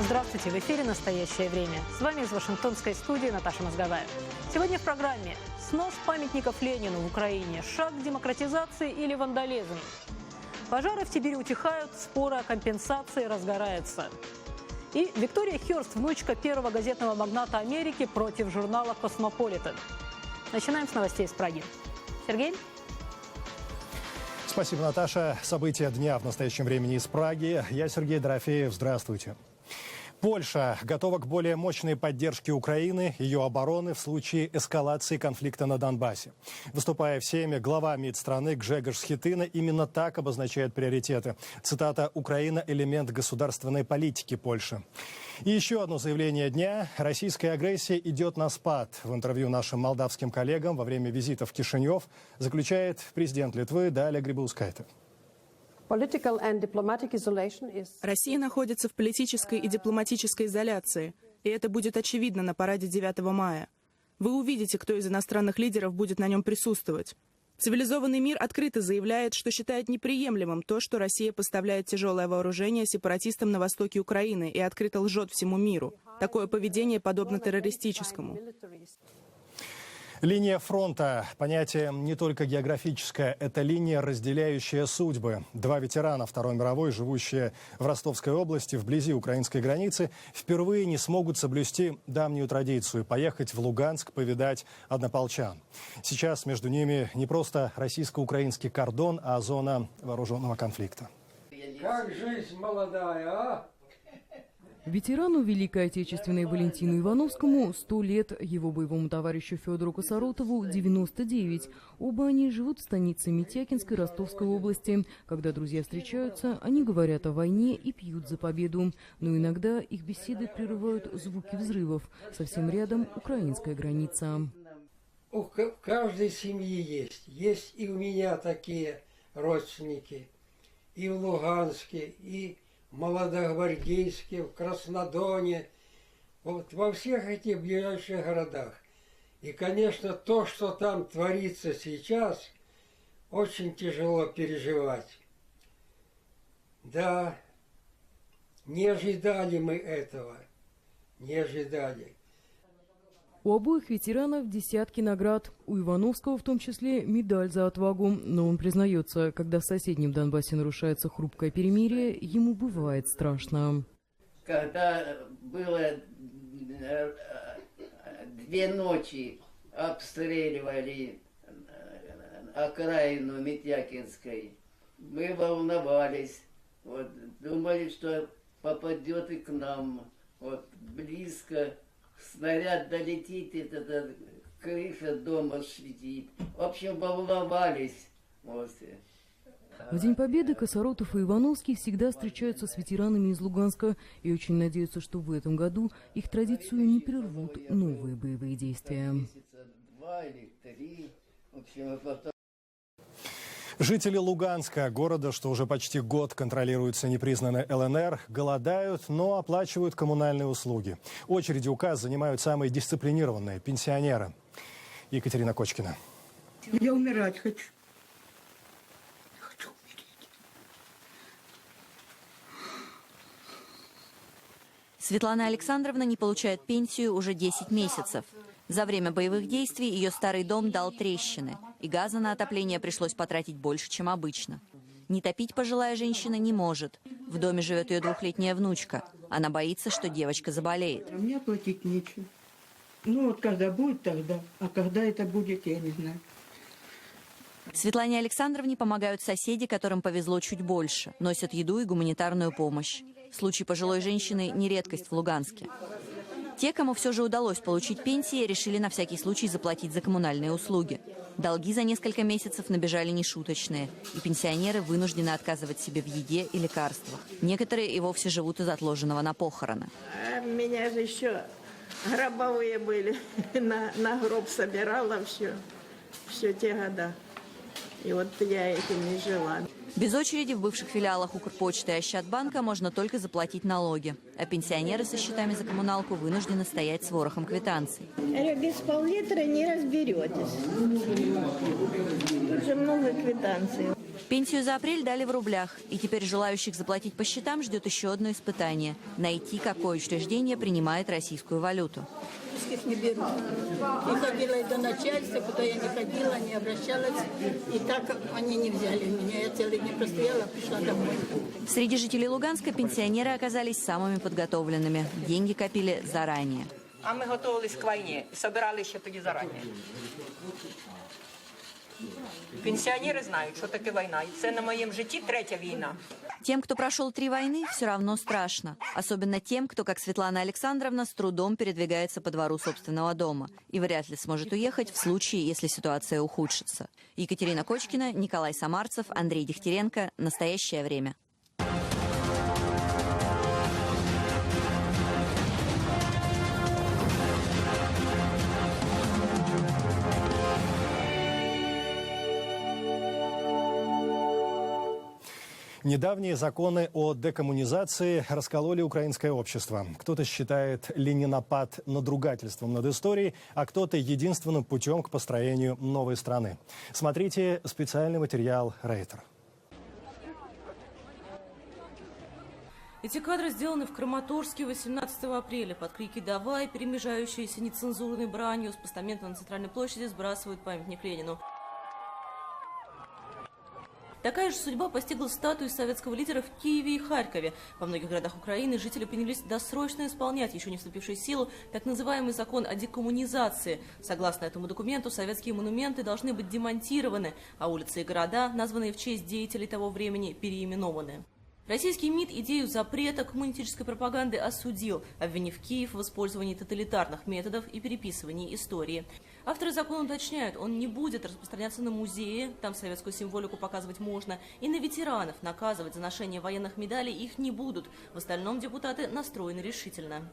Здравствуйте, в эфире «Настоящее время». С вами из Вашингтонской студии Наташа Мозговая. Сегодня в программе снос памятников Ленину в Украине, шаг к демократизации или вандализм. Пожары в Сибири утихают, споры о компенсации разгораются. И Виктория Хёрст, внучка первого газетного магната Америки, против журнала «Космополитен». Начинаем с новостей из Праги. Сергей? Спасибо, Наташа. События дня в настоящем времени из Праги. Я Сергей Дорофеев. Здравствуйте. Польша готова к более мощной поддержке Украины, ее обороны в случае эскалации конфликта на Донбассе. Выступая в Сейме, глава МИД страны Гжегош Схетина именно так обозначает приоритеты. Цитата: «Украина – элемент государственной политики Польши». И еще одно заявление дня. Российская агрессия идет на спад. В интервью нашим молдавским коллегам во время визита в Кишинев заключает президент Литвы Даля Грибаускайте. Россия находится в политической и дипломатической изоляции, и это будет очевидно на параде 9 мая. Вы увидите, кто из иностранных лидеров будет на нем присутствовать. Цивилизованный мир открыто заявляет, что считает неприемлемым то, что Россия поставляет тяжелое вооружение сепаратистам на востоке Украины и открыто лжет всему миру. Такое поведение подобно террористическому. Линия фронта – понятие не только географическое, это линия, разделяющая судьбы. Два ветерана Второй мировой, живущие в Ростовской области, вблизи украинской границы, впервые не смогут соблюсти давнюю традицию – поехать в Луганск, повидать однополчан. Сейчас между ними не просто российско-украинский кордон, а зона вооруженного конфликта. Как жизнь молодая, а? Ветерану Великой Отечественной Валентину Ивановскому 100 лет, его боевому товарищу Федору Косоротову 99. Оба они живут в станице Митякинской Ростовской области. Когда друзья встречаются, они говорят о войне и пьют за победу. Но иногда их беседы прерывают звуки взрывов. Совсем рядом украинская граница. В каждой семье есть. Есть и у меня такие родственники. И в Луганске, и в Молодогвардейске, в Краснодоне, вот во всех этих ближайших городах. И, конечно, то, что там творится сейчас, очень тяжело переживать. Да, не ожидали мы этого, не ожидали. У обоих ветеранов десятки наград. У Ивановского в том числе медаль за отвагу. Но он признается, когда в соседнем Донбассе нарушается хрупкое перемирие, ему бывает страшно. Когда было 2 ночи обстреливали окраину Митякинской, мы волновались, вот, думали, что попадет и к нам, вот, близко. Снаряд долетит, и эта крыша дома светит. В общем, волновались. Вот. В День Победы Косоротов и Ивановский всегда встречаются с ветеранами из Луганска и очень надеются, что в этом году их традицию не прервут новые боевые действия. Жители Луганска, города, что уже почти год контролируется непризнанной ЛНР, голодают, но оплачивают коммунальные услуги. Очереди указ занимают самые дисциплинированные – пенсионеры. Екатерина Кочкина. Я умирать хочу. Хочу умереть. Светлана Александровна не получает пенсию уже 10 месяцев. За время боевых действий ее старый дом дал трещины, и газа на отопление пришлось потратить больше, чем обычно. Не топить пожилая женщина не может. В доме живет ее 2-летняя внучка. Она боится, что девочка заболеет. Мне платить нечего. Ну вот когда будет, тогда. А когда это будет, я не знаю. Светлане Александровне помогают соседи, которым повезло чуть больше. Носят еду и гуманитарную помощь. Случай пожилой женщины не редкость в Луганске. Те, кому все же удалось получить пенсии, решили на всякий случай заплатить за коммунальные услуги. Долги за несколько месяцев набежали нешуточные, и пенсионеры вынуждены отказывать себе в еде и лекарствах. Некоторые и вовсе живут из отложенного на похороны. У меня же еще гробовые были. На гроб собирала все те года. И вот я этим не жила. Без очереди в бывших филиалах Укрпочты и Ощадбанка можно только заплатить налоги. А пенсионеры со счетами за коммуналку вынуждены стоять с ворохом квитанций. Без пол-литра не разберетесь. Тут же много квитанций. Пенсию за апрель дали в рублях, и теперь желающих заплатить по счетам ждет еще одно испытание – найти, какое учреждение принимает российскую валюту. Их не берут. И ходила и до начальства, куда я не ходила, не обращалась. И так они не взяли меня. Я целый день простояла, пришла домой. Среди жителей Луганска пенсионеры оказались самыми подготовленными. Деньги копили заранее. А мы готовились к войне и собирали еще тоді заранее. Пенсионеры знают, что такое война. И это на моем житті третья война. Тем, кто прошел 3 войны, все равно страшно. Особенно тем, кто, как Светлана Александровна, с трудом передвигается по двору собственного дома и вряд ли сможет уехать в случае, если ситуация ухудшится. Екатерина Кочкина, Николай Самарцев, Андрей Дегтяренко. Настоящее время. Недавние законы о декоммунизации раскололи украинское общество. Кто-то считает ленинопад надругательством над историей, а кто-то единственным путем к построению новой страны. Смотрите специальный материал «Рейтер». Эти кадры сделаны в Краматорске 18 апреля. Под крики «Давай!», перемежающиеся нецензурной бранью, с постамента на центральной площади сбрасывают памятник Ленину. Такая же судьба постигла статуи советского лидера в Киеве и Харькове. Во многих городах Украины жители принялись досрочно исполнять еще не вступивший в силу так называемый закон о декоммунизации. Согласно этому документу, советские монументы должны быть демонтированы, а улицы и города, названные в честь деятелей того времени, переименованы. Российский МИД идею запрета коммунистической пропаганды осудил, обвинив Киев в использовании тоталитарных методов и переписывании истории. Авторы закона уточняют, он не будет распространяться на музеи, там советскую символику показывать можно, и на ветеранов наказывать за ношение военных медалей их не будут. В остальном депутаты настроены решительно.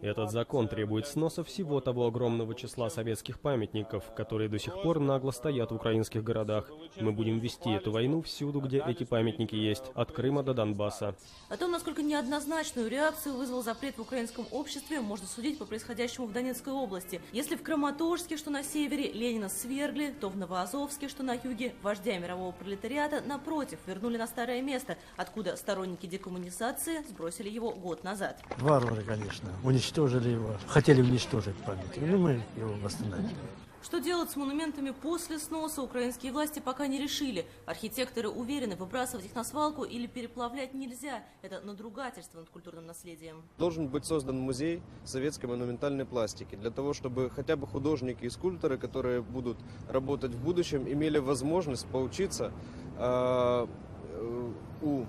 Этот закон требует сноса всего того огромного числа советских памятников, которые до сих пор нагло стоят в украинских городах. Мы будем вести эту войну всюду, где эти памятники есть, от Крыма до Донбасса. О том, насколько неоднозначную реакцию вызвал запрет в украинском обществе, можно судить по происходящему в Донецкой области. Если в Краматорске, что на севере, Ленина свергли, то в Новоазовске, что на юге, вождя мирового пролетариата, напротив, вернули на старое место, откуда сторонники декоммунизации сбросили его год назад. Варвары, конечно, уничтожили его, хотели уничтожить памятник, но мы его восстановили. Что делать с монументами после сноса, украинские власти пока не решили. Архитекторы уверены, выбрасывать их на свалку или переплавлять нельзя. Это надругательство над культурным наследием. Должен быть создан музей советской монументальной пластики, для того, чтобы хотя бы художники и скульпторы, которые будут работать в будущем, имели возможность поучиться у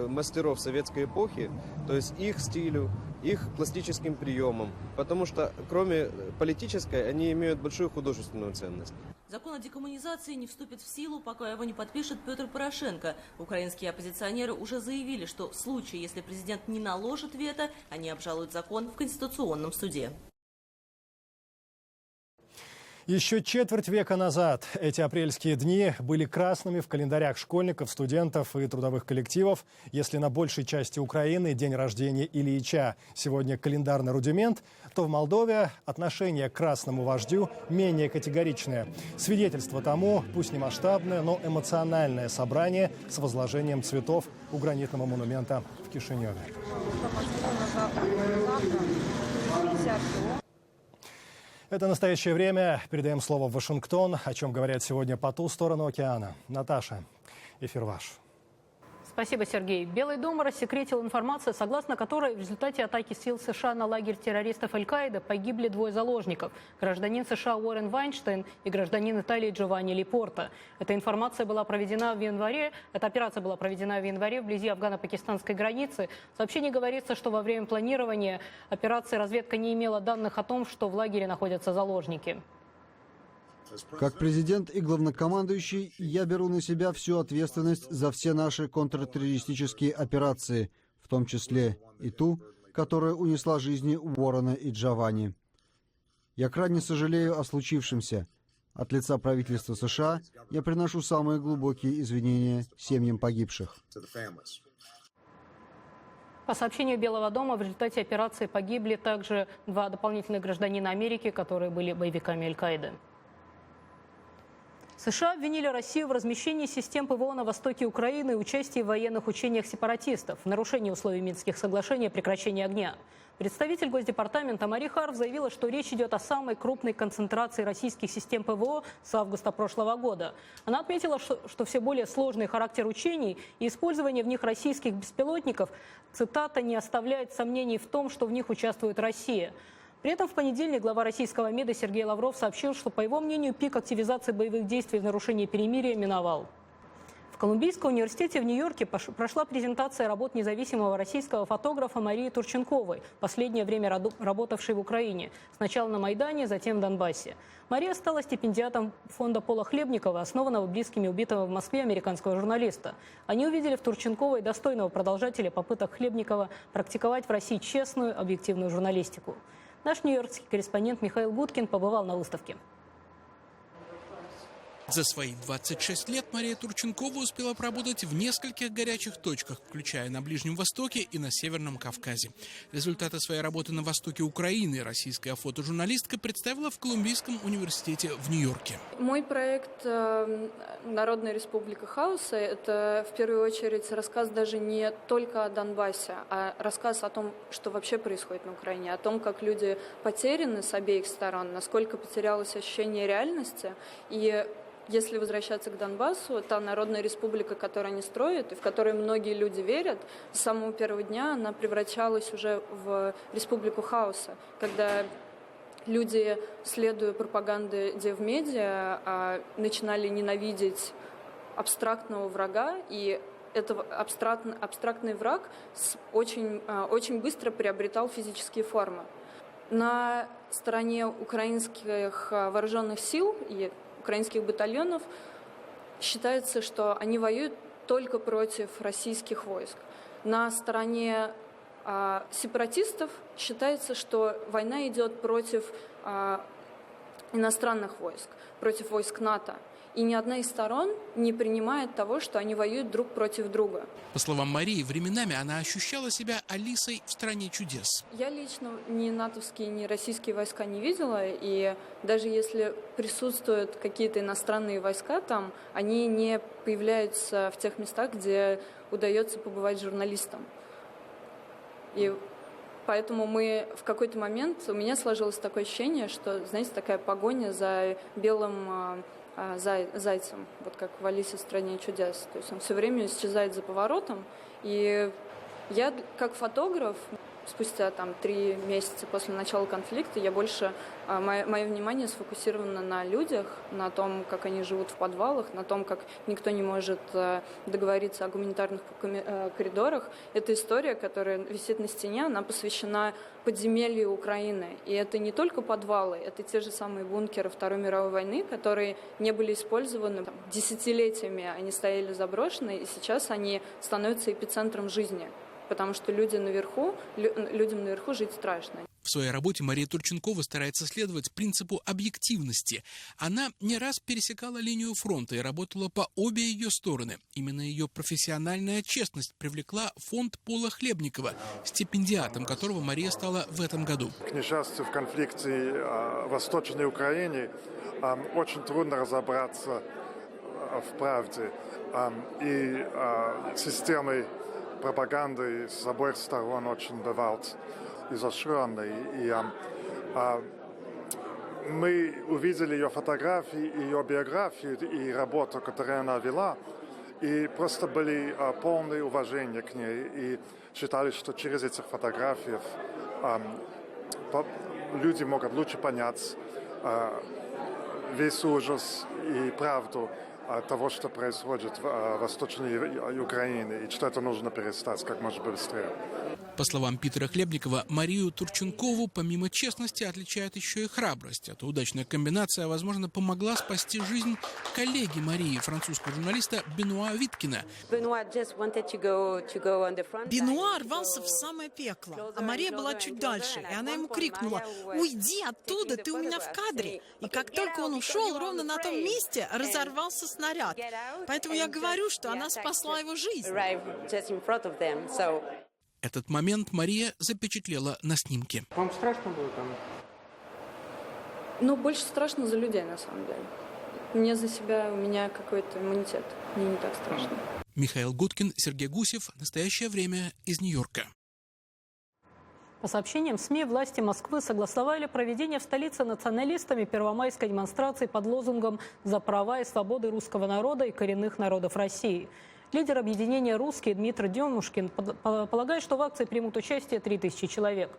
мастеров советской эпохи, то есть их стилю, их пластическим приемам, потому что кроме политической они имеют большую художественную ценность. Закон о декоммунизации не вступит в силу, пока его не подпишет Петр Порошенко. Украинские оппозиционеры уже заявили, что в случае, если президент не наложит вето, они обжалуют закон в Конституционном суде. Еще четверть века назад эти апрельские дни были красными в календарях школьников, студентов и трудовых коллективов. Если на большей части Украины день рождения Ильича сегодня календарный рудимент, то в Молдове отношение к красному вождю менее категоричное. Свидетельство тому, пусть не масштабное, но эмоциональное собрание с возложением цветов у гранитного монумента в Кишиневе. Это «Настоящее время». Передаем слово в Вашингтон. О чем говорят сегодня по ту сторону океана. Наташа, эфир ваш. Спасибо, Сергей. Белый дом рассекретил информацию, согласно которой в результате атаки сил США на лагерь террористов Аль-Каиды погибли 2 заложников – гражданин США Уоррен Вайнштейн и гражданин Италии Джованни Липорта. Эта операция была проведена в январе вблизи афгано-пакистанской границы. В сообщении говорится, что во время планирования операции разведка не имела данных о том, что в лагере находятся заложники. Как президент и главнокомандующий, я беру на себя всю ответственность за все наши контртеррористические операции, в том числе и ту, которая унесла жизни Уоррена и Джованни. Я крайне сожалею о случившемся. От лица правительства США я приношу самые глубокие извинения семьям погибших. По сообщению Белого дома, в результате операции погибли также 2 дополнительных гражданина Америки, которые были боевиками Аль-Каиды. США обвинили Россию в размещении систем ПВО на востоке Украины и участии в военных учениях сепаратистов, в нарушении условий Минских соглашений о прекращении огня. Представитель Госдепартамента Мари Харф заявила, что речь идет о самой крупной концентрации российских систем ПВО с августа прошлого года. Она отметила, что все более сложный характер учений и использование в них российских беспилотников, цитата, не оставляет сомнений в том, что в них участвует Россия. При этом в понедельник глава российского МИДа Сергей Лавров сообщил, что, по его мнению, пик активизации боевых действий в нарушении перемирия миновал. В Колумбийском университете в Нью-Йорке прошла презентация работ независимого российского фотографа Марии Турченковой, последнее время работавшей в Украине. Сначала на Майдане, затем в Донбассе. Мария стала стипендиатом фонда Пола Хлебникова, основанного близкими убитого в Москве американского журналиста. Они увидели в Турченковой достойного продолжателя попыток Хлебникова практиковать в России честную, объективную журналистику. Наш нью-йоркский корреспондент Михаил Гудкин побывал на выставке. За свои 26 лет Мария Турченкова успела поработать в нескольких горячих точках, включая на Ближнем Востоке и на Северном Кавказе. Результаты своей работы на востоке Украины российская фотожурналистка представила в Колумбийском университете в Нью-Йорке. Мой проект «Народная республика хаоса» — это в первую очередь рассказ даже не только о Донбассе, а рассказ о том, что вообще происходит на Украине, о том, как люди потеряны с обеих сторон, насколько потерялось ощущение реальности. И если возвращаться к Донбассу, та народная республика, которую они строят, и в которую многие люди верят, с самого первого дня она превращалась уже в республику хаоса, когда люди, следуя пропаганде девмедиа, начинали ненавидеть абстрактного врага, и этот абстрактный враг очень быстро приобретал физические формы. На стороне украинских вооруженных сил и украинских батальонов считается, что они воюют только против российских войск. На стороне сепаратистов считается, что война идет против иностранных войск, против войск НАТО. И ни одна из сторон не принимает того, что они воюют друг против друга. По словам Марии, временами она ощущала себя Алисой в «Стране чудес». Я лично ни натовские, ни российские войска не видела, и даже если присутствуют какие-то иностранные войска там, они не появляются в тех местах, где удается побывать журналистам. И поэтому мы в какой-то момент, у меня сложилось такое ощущение, что, знаете, такая погоня за белым зайцем, вот как в «Алисе в стране чудес». То есть он все время исчезает за поворотом. И я, как фотограф, спустя 3 месяца после начала конфликта, мое внимание сфокусировано на людях, на том, как они живут в подвалах, на том, как никто не может договориться о гуманитарных коридорах. Эта история, которая висит на стене, она посвящена подземелью Украины. И это не только подвалы, это те же самые бункеры Второй мировой войны, которые не были использованы десятилетиями, они стояли заброшенные, и сейчас они становятся эпицентром жизни. Потому что людям наверху жить страшно. В своей работе Мария Турченкова старается следовать принципу объективности. Она не раз пересекала линию фронта и работала по обе ее стороны. Именно ее профессиональная честность привлекла фонд Пола Хлебникова, стипендиатом которого Мария стала в этом году. К несчастью, в конфликте в Восточной Украине очень трудно разобраться в правде. И системы пропаганды с обоих сторон очень бывают изощренной. И мы увидели ее фотографии, ее биографию и работу, которую она вела, и просто были полные уважения к ней. И считали, что через эти фотографии люди могут лучше понять весь ужас и правду того, что происходит в Восточной Украине, и что это нужно перестать как можно быстрее. По словам Питера Хлебникова, Марию Турченкову помимо честности отличает еще и храбрость. Эта удачная комбинация, возможно, помогла спасти жизнь коллеги Марии, французского журналиста Бенуа Виткина. Бенуа рвался в самое пекло, а Мария была чуть дальше, и она ему крикнула: «Уйди оттуда, ты у меня в кадре!» И как только он ушел, ровно на том месте разорвался снаряд. Поэтому я говорю, что она спасла его жизнь. Этот момент Мария запечатлела на снимке. Вам страшно было там? Больше страшно за людей, на самом деле. мне за себя, у меня какой-то иммунитет. Мне не так страшно. Михаил Гудкин, Сергей Гусев. Настоящее время из Нью-Йорка. По сообщениям СМИ, власти Москвы согласовали проведение в столице националистами первомайской демонстрации под лозунгом «За права и свободы русского народа и коренных народов России». Лидер объединения «Русские» Дмитрий Демушкин полагает, что в акции примут участие 3000 человек.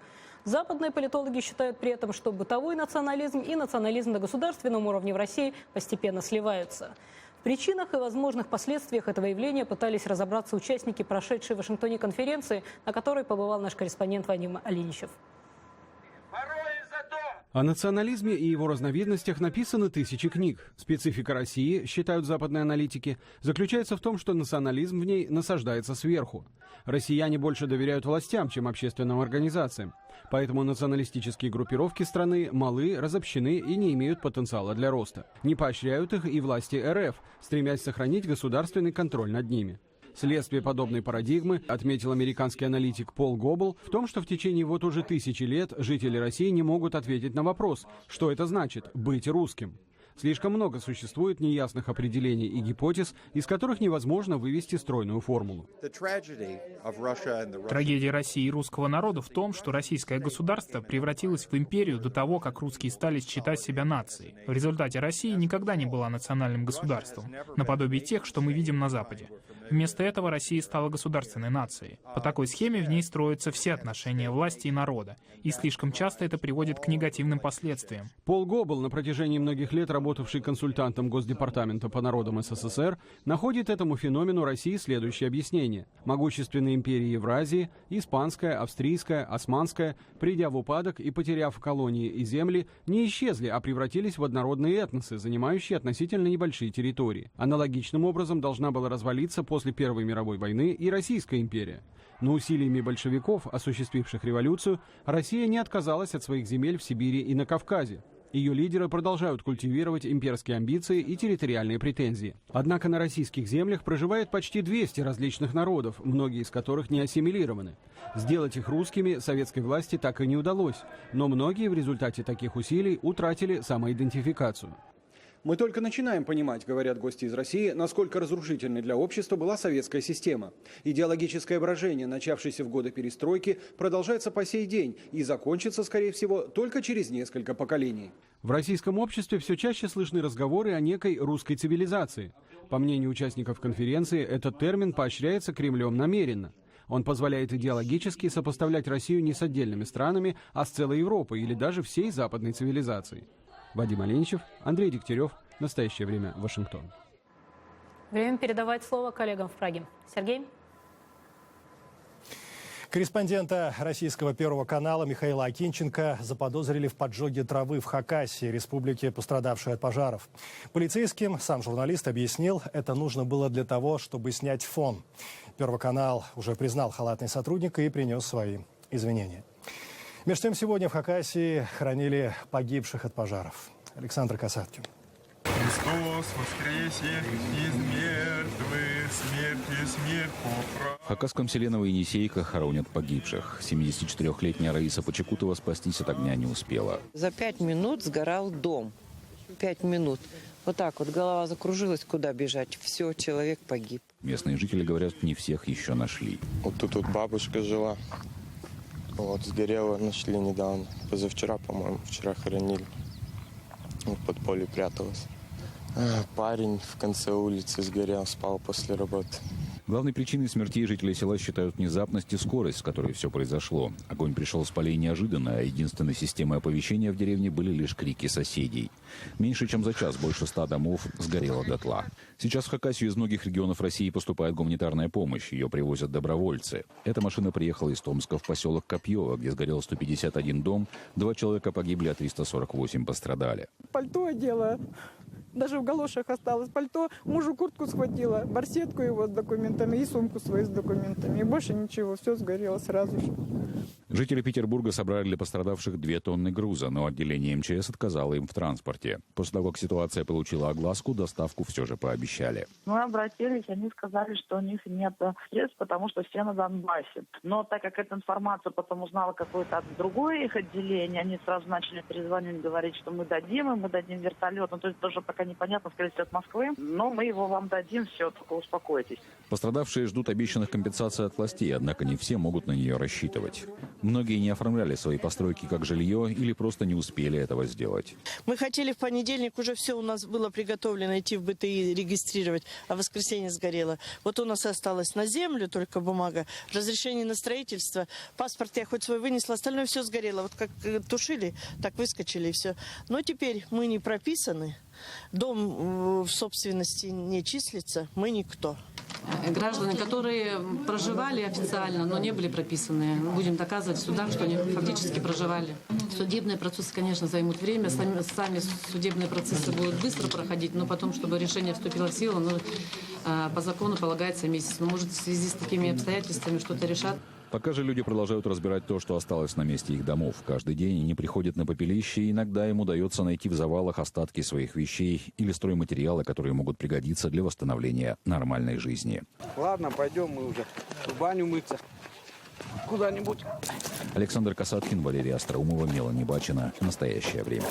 Западные политологи считают при этом, что бытовой национализм и национализм на государственном уровне в России постепенно сливаются. В причинах и возможных последствиях этого явления пытались разобраться участники прошедшей в Вашингтоне конференции, на которой побывал наш корреспондент Вадим Алиничев. О национализме и его разновидностях написаны тысячи книг. Специфика России, считают западные аналитики, заключается в том, что национализм в ней насаждается сверху. Россияне больше доверяют властям, чем общественным организациям. Поэтому националистические группировки страны малы, разобщены и не имеют потенциала для роста. Не поощряют их и власти РФ, стремясь сохранить государственный контроль над ними. Следствие подобной парадигмы, отметил американский аналитик Пол Гоббл, в том, что в течение вот уже 1000 лет жители России не могут ответить на вопрос, что это значит – быть русским. Слишком много существует неясных определений и гипотез, из которых невозможно вывести стройную формулу. Трагедия России и русского народа в том, что российское государство превратилось в империю до того, как русские стали считать себя нацией. В результате Россия никогда не была национальным государством, наподобие тех, что мы видим на Западе. Вместо этого Россия стала государственной нацией. По такой схеме в ней строятся все отношения власти и народа, и слишком часто это приводит к негативным последствиям. Пол Гоббл, на протяжении многих лет работавший консультантом Госдепартамента по народам СССР, находит этому феномену России следующее объяснение. Могущественные империи Евразии, испанская, австрийская, османская, придя в упадок и потеряв колонии и земли, не исчезли, а превратились в однородные этносы, занимающие относительно небольшие территории. Аналогичным образом должна была развалиться после Первой мировой войны и Российская империя. Но усилиями большевиков, осуществивших революцию, Россия не отказалась от своих земель в Сибири и на Кавказе. Ее лидеры продолжают культивировать имперские амбиции и территориальные претензии. Однако на российских землях проживает почти 200 различных народов, многие из которых не ассимилированы. Сделать их русскими советской власти так и не удалось, но многие в результате таких усилий утратили самоидентификацию. Мы только начинаем понимать, говорят гости из России, насколько разрушительной для общества была советская система. Идеологическое брожение, начавшееся в годы перестройки, продолжается по сей день и закончится, скорее всего, только через несколько поколений. В российском обществе все чаще слышны разговоры о некой русской цивилизации. По мнению участников конференции, этот термин поощряется Кремлем намеренно. Он позволяет идеологически сопоставлять Россию не с отдельными странами, а с целой Европой или даже всей западной цивилизацией. Вадим Алиничев, Андрей Дегтярев. Настоящее время. Вашингтон. Время передавать слово коллегам в Праге. Сергей? Корреспондента российского Первого канала Михаила Акинченко заподозрили в поджоге травы в Хакасии, республике, пострадавшей от пожаров. Полицейским сам журналист объяснил, это нужно было для того, чтобы снять фон. Первый канал уже признал халатность сотрудника и принес свои извинения. Между тем, сегодня в Хакасии хоронили погибших от пожаров. Александр Касаткин. Христос воскресе из мертвых, смерть поправ. В хакасском селе Новоенисейка хоронят погибших. 74-летняя Раиса Почекутова спастись от огня не успела. За 5 минут сгорал дом. 5 минут. Вот так вот голова закружилась, куда бежать. Все, человек погиб. Местные жители говорят, не всех еще нашли. Вот тут бабушка жила. Вот, сгорела, нашли недавно. Позавчера, по-моему, вчера хоронили. В подполье пряталась. Парень в конце улицы сгорел, спал после работы. Главной причиной смертей жителей села считают внезапность и скорость, с которой все произошло. Огонь пришел с полей неожиданно, а единственной системой оповещения в деревне были лишь крики соседей. Меньше чем за час больше 100 домов сгорело дотла. Сейчас в Хакасию из многих регионов России поступает гуманитарная помощь. Ее привозят добровольцы. Эта машина приехала из Томска в поселок Копьево, где сгорел 151 дом, 2 человека погибли, а 348 пострадали. Пальто одела. Даже в галошах осталось пальто. Мужу куртку схватила, барсетку его с документами и сумку свою с документами. И больше ничего, все сгорело сразу же. Жители Петербурга собрали для пострадавших 2 тонны груза, но отделение МЧС отказало им в транспорте. После того, как ситуация получила огласку, доставку все же пообещали. Мы обратились, они сказали, что у них нет средств, потому что все на Донбассе. Но так как эту информацию потом узнала какое-то другое их отделение, они сразу начали перезвонить, говорить, что мы дадим вертолет. Ну, то есть тоже пока непонятно, скорее всего, от Москвы. Но мы его вам дадим, все, только успокойтесь. Пострадавшие ждут обещанных компенсаций от властей, однако не все могут на нее рассчитывать. Многие не оформляли свои постройки как жилье или просто не успели этого сделать. Мы хотели в понедельник, уже все у нас было приготовлено, идти в БТИ регистрировать, а в воскресенье сгорело. Вот у нас осталось на землю только бумага, разрешение на строительство, паспорт я хоть свой вынесла, остальное все сгорело. Вот как тушили, так выскочили и все. Но теперь мы не прописаны, дом в собственности не числится, мы никто. Граждане, которые проживали официально, но не были прописаны, будем доказывать в судах, что они фактически проживали. Судебные процессы, конечно, займут время, сами судебные процессы будут быстро проходить, но потом, чтобы решение вступило в силу, по закону полагается месяц. Но, может, в связи с такими обстоятельствами что-то решат. Пока же люди продолжают разбирать то, что осталось на месте их домов. Каждый день они приходят на попелище, и иногда им удается найти в завалах остатки своих вещей или стройматериалы, которые могут пригодиться для восстановления нормальной жизни. Ладно, пойдем мы уже в баню мыться куда-нибудь. Александр Касаткин, Валерия Остроумова, Мелани Бачина. Настоящее время.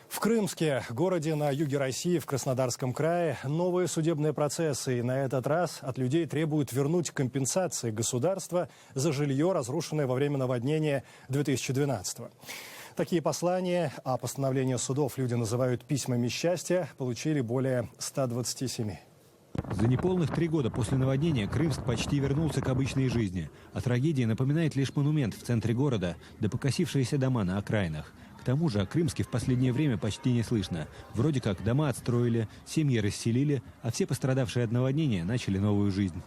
В Крымске, городе на юге России, в Краснодарском крае, новые судебные процессы. И на этот раз от людей требуют вернуть компенсации государства за жилье, разрушенное во время наводнения 2012-го. Такие послания, а постановления судов люди называют письмами счастья, получили более 120 семей. За неполных 3 года после наводнения Крымск почти вернулся к обычной жизни. О трагедии напоминает лишь монумент в центре города, да покосившиеся дома на окраинах. К тому же о Крымске в последнее время почти не слышно. Вроде как дома отстроили, семьи расселили, а все пострадавшие от наводнения начали новую жизнь.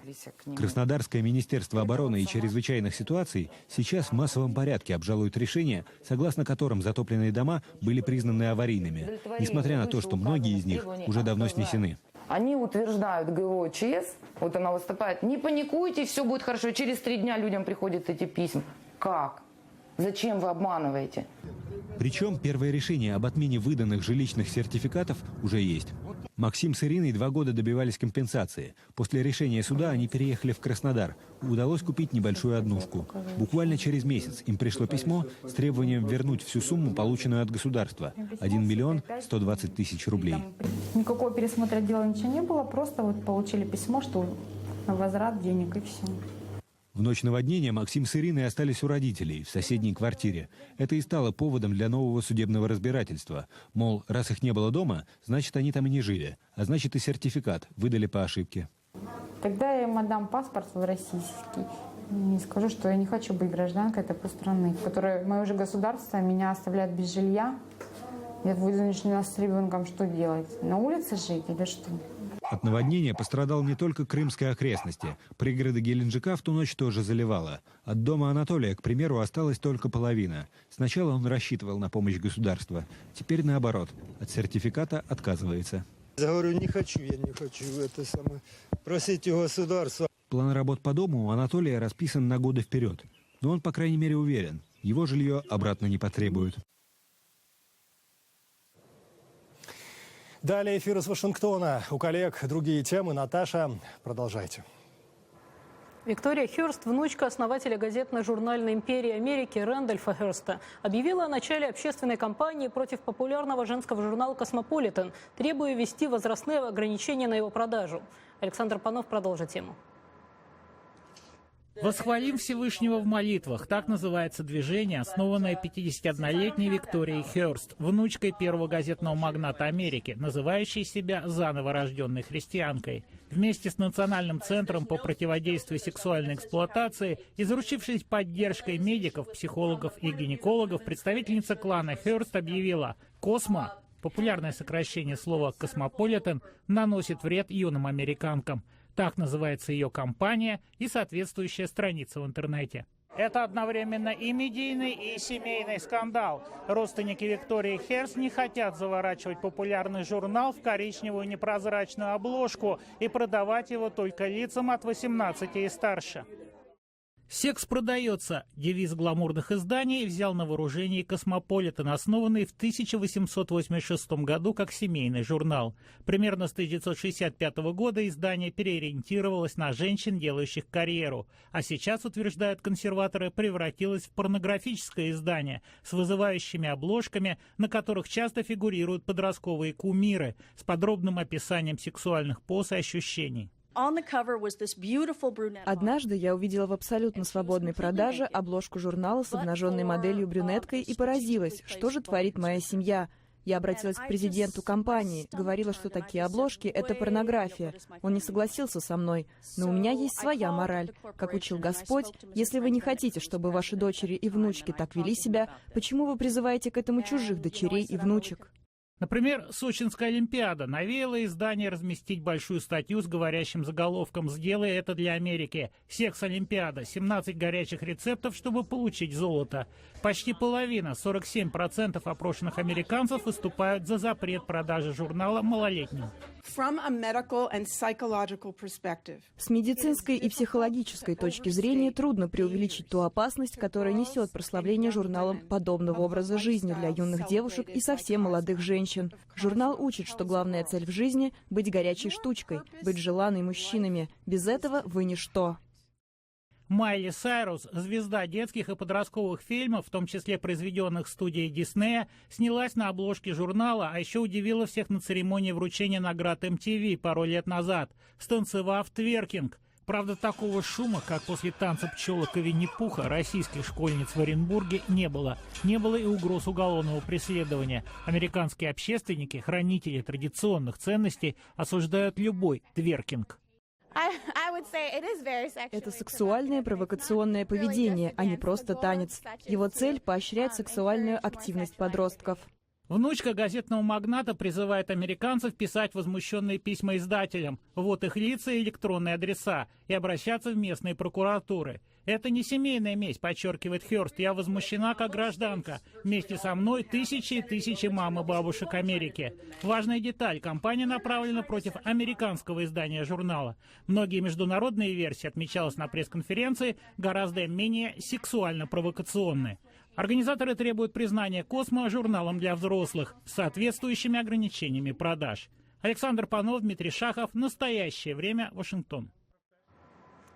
Краснодарское министерство обороны и чрезвычайных ситуаций сейчас в массовом порядке обжалует решения, согласно которым затопленные дома были признаны аварийными, несмотря на то, что многие из них уже давно снесены. Они утверждают ГО ЧС, вот она выступает, не паникуйте, все будет хорошо. Через 3 дня людям приходят эти письма. Как? Зачем вы обманываете? Причем первое решение об отмене выданных жилищных сертификатов уже есть. Максим с Ириной 2 года добивались компенсации. После решения суда они переехали в Краснодар. Удалось купить небольшую однушку. Буквально через месяц им пришло письмо с требованием вернуть всю сумму, полученную от государства. 1 миллион 120 тысяч рублей. Никакого пересмотра дела ничего не было. Просто вот получили письмо, что на возврат денег и все. В ночь наводнения Максим с Ириной остались у родителей в соседней квартире. Это и стало поводом для нового судебного разбирательства. Мол, раз их не было дома, значит, они там и не жили. А значит, и сертификат выдали по ошибке. Тогда я им отдам паспорт российский. И скажу, что я не хочу быть гражданкой такой страны, в которой мое же государство меня оставляет без жилья. Я вынуждена с ребенком что делать? На улице жить или что? От наводнения пострадал не только Крымские окрестности. Пригороды Геленджика в ту ночь тоже заливало. От дома Анатолия, к примеру, осталась только половина. Сначала он рассчитывал на помощь государства. Теперь наоборот. От сертификата отказывается. Я говорю, не хочу просить у государства. План работ по дому у Анатолия расписан на годы вперед. Но он, по крайней мере, уверен, его жилье обратно не потребуют. Далее эфир из Вашингтона. У коллег другие темы. Наташа, продолжайте. Виктория Хёрст, внучка основателя газетно-журнальной империи Америки Рэндольфа Хёрста, объявила о начале общественной кампании против популярного женского журнала «Космополитен», требуя ввести возрастные ограничения на его продажу. Александр Панов продолжит тему. «Восхвалим Всевышнего в молитвах» – так называется движение, основанное 51-летней Викторией Хёрст, внучкой первого газетного магната Америки, называющей себя заново рожденной христианкой. Вместе с Национальным центром по противодействию сексуальной эксплуатации и заручившись поддержкой медиков, психологов и гинекологов, представительница клана Хёрст объявила: «Космо», популярное сокращение слова «космополитен», наносит вред юным американкам. Так называется ее кампания и соответствующая страница в интернете. Это одновременно и медийный, и семейный скандал. Родственники Виктории Хёрст не хотят заворачивать популярный журнал в коричневую непрозрачную обложку и продавать его только лицам от 18 и старше. «Секс продается» – девиз гламурных изданий взял на вооружение «Космополитен», основанный в 1886 году как семейный журнал. Примерно с 1965 года издание переориентировалось на женщин, делающих карьеру. А сейчас, утверждают консерваторы, превратилось в порнографическое издание с вызывающими обложками, на которых часто фигурируют подростковые кумиры с подробным описанием сексуальных поз и ощущений. Однажды я увидела в абсолютно свободной продаже обложку журнала с обнаженной моделью брюнеткой и поразилась, что же творит моя семья. Я обратилась к президенту компании, говорила, что такие обложки — это порнография. Он не согласился со мной, но у меня есть своя мораль. Как учил Господь, если вы не хотите, чтобы ваши дочери и внучки так вели себя, почему вы призываете к этому чужих дочерей и внучек? Например, Сочинская Олимпиада навеяла издание разместить большую статью с говорящим заголовком «Сделай это для Америки». Секс-Олимпиада. 17 горячих рецептов, чтобы получить золото. Почти половина, 47% опрошенных американцев выступают за запрет продажи журнала малолетним. С медицинской и психологической точки зрения трудно преувеличить ту опасность, которая несет прославление журналом подобного образа жизни для юных девушек и совсем молодых женщин. Журнал учит, что главная цель в жизни – быть горячей штучкой, быть желанной мужчинами. Без этого вы ничто. Майли Сайрус, звезда детских и подростковых фильмов, в том числе произведенных студией Диснея, снялась на обложке журнала, а еще удивила всех на церемонии вручения наград MTV пару лет назад, станцевав тверкинг. Правда, такого шума, как после танца пчелок и Винни-Пуха, российских школьниц в Оренбурге не было. Не было и угроз уголовного преследования. Американские общественники, хранители традиционных ценностей, осуждают любой тверкинг. Это сексуальное провокационное поведение, а не просто танец. Его цель – поощрять сексуальную активность подростков. Внучка газетного магната призывает американцев писать возмущенные письма издателям. Вот их лица и электронные адреса. И обращаться в местные прокуратуры. Это не семейная месть, подчеркивает Хёрст. Я возмущена как гражданка. Вместе со мной тысячи и тысячи мам и бабушек Америки. Важная деталь. Кампания направлена против американского издания журнала. Многие международные версии, отмечалось на пресс-конференции, гораздо менее сексуально-провокационные. Организаторы требуют признания «Космо» журналом для взрослых с соответствующими ограничениями продаж. Александр Панов, Дмитрий Шахов. Настоящее время. Вашингтон.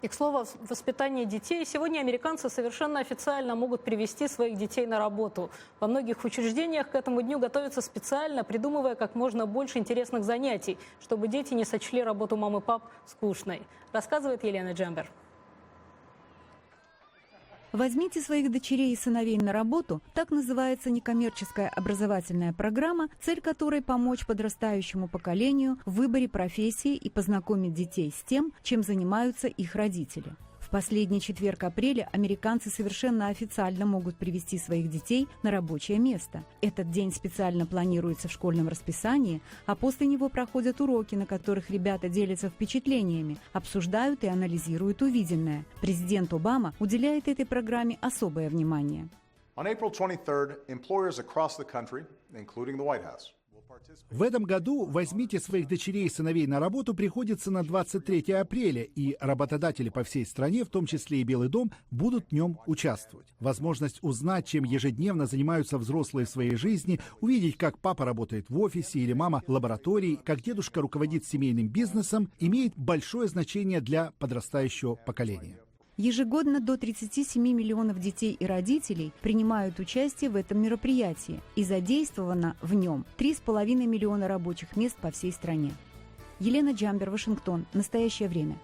И, к слову, о воспитании детей. Сегодня американцы совершенно официально могут привести своих детей на работу. Во многих учреждениях к этому дню готовятся специально, придумывая как можно больше интересных занятий, чтобы дети не сочли работу мам и пап скучной. Рассказывает Елена Джамбер. «Возьмите своих дочерей и сыновей на работу» – так называется некоммерческая образовательная программа, цель которой – помочь подрастающему поколению в выборе профессии и познакомить детей с тем, чем занимаются их родители. В последний четверг апреля американцы совершенно официально могут привести своих детей на рабочее место. Этот день специально планируется в школьном расписании, а после него проходят уроки, на которых ребята делятся впечатлениями, обсуждают и анализируют увиденное. Президент Обама уделяет этой программе особое внимание. В этом году «Возьмите своих дочерей и сыновей на работу» приходится на 23 апреля, и работодатели по всей стране, в том числе и Белый дом, будут в нем участвовать. Возможность узнать, чем ежедневно занимаются взрослые в своей жизни, увидеть, как папа работает в офисе или мама в лаборатории, как дедушка руководит семейным бизнесом, имеет большое значение для подрастающего поколения. Ежегодно до 37 миллионов детей и родителей принимают участие в этом мероприятии, и задействовано в нем 3,5 миллиона рабочих мест по всей стране. Елена Джамбер, Вашингтон. Настоящее время.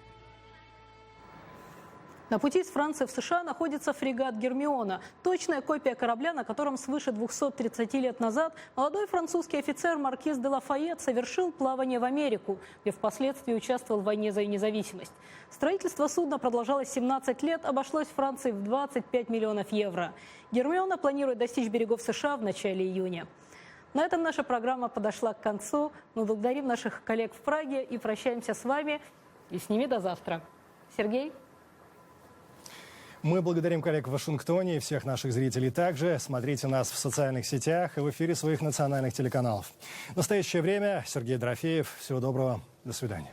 На пути из Франции в США находится фрегат «Гермиона». Точная копия корабля, на котором свыше 230 лет назад молодой французский офицер маркиз де Лафайет совершил плавание в Америку, где впоследствии участвовал в войне за независимость. Строительство судна продолжалось 17 лет, обошлось Франции в 25 миллионов евро. «Гермиона» планирует достичь берегов США в начале июня. На этом наша программа подошла к концу. Мы благодарим наших коллег в Праге и прощаемся с вами. И с ними до завтра. Сергей? Мы благодарим коллег в Вашингтоне и всех наших зрителей также. Смотрите нас в социальных сетях и в эфире своих национальных телеканалов. В настоящее время Сергей Дорофеев. Всего доброго. До свидания.